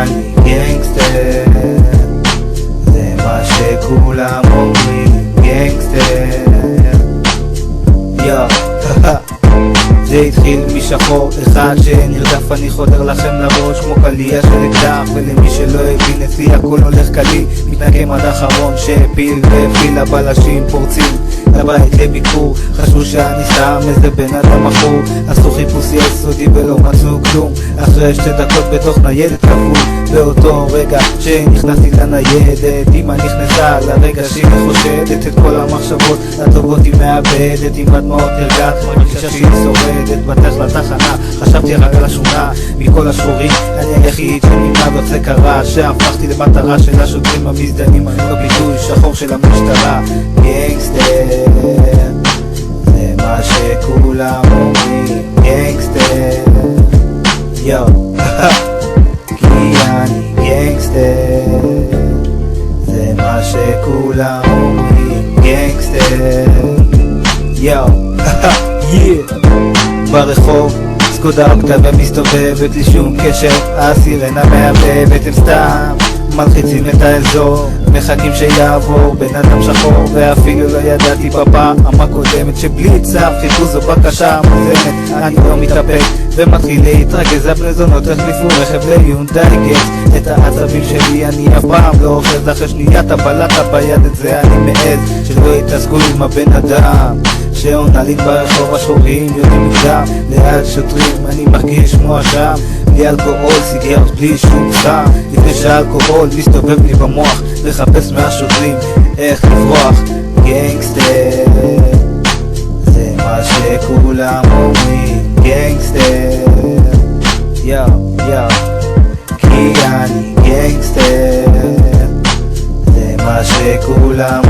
אני גנגסטר, זה מה שכולם אומרים, גנגסטר. זה התחיל משחור אחד שנרדף, אני חודר לכם לראש כמו קלייה של אקדח, ולמי שלא הבין אצלי הכל הולך קלי, מתנקם עד אחרון שהפיל והפיל, הבלשים פורצים לבית לביקור, חשבו שאני סתם איזה בן אדם מכור, עשו חיפוש יסודי ולא מצאו כלום, אחרי 2 דקות בתוך ניידת כפול, באותו רגע שנכנסתי לניידת אמא נכנסה לרגע שהיא חושדת, את כל המחשבות הטובות היא מאבדת, עם הדמעות נרגעת מרגישה שהיא שורדת, בדרך לתחנה חשבתי רק על השונה, מכל השחורים אני היחיד שנמנע, וזה קרה שהפכתי למטרה של השוטרים המזדיינים, אני לא ביטוי שחור של המשטרה, גנגסטר, זה מה שכולם אומרים, גנגסטר, יו כי אני גנגסטר, זה מה שכולם אומרים, גנגסטר, יו ברחוב סקודה אוקטביה מסתובבת, לי שום קשר, הסירנה מהבהבת, הם סתם מלחיצים את האזור, מחכים שיעבור בן אדם שחור, ואפילו לא ידעתי בפעם הקודמת שבלי צו חיפוש זו בקשה מוזמת, אני לא מתאפק ומתחיל להתרגז, הבני זונות החליפו רכב ליונדאי גץ, את העצבים שלי אני אף פעם לא אוחז, אחרי שניית הבלטה ביד את זה אני מעז, שלא יתעסקו עם הבן אדם שעונה לי ברחוב, השחורים יודעים מוקדם, ליד שוטרים אני מרגיש כמו אשם, בלי אלכוהול, סיגרות, בלי שום סם, לפני שהאלכוהול מסתובב לי במוח, לחפש מהשוטרים איך לברוח, גנגסטר, זה מה שכולם אומרים, גנגסטר, יו כי אני גנגסטר, זה מה שכולם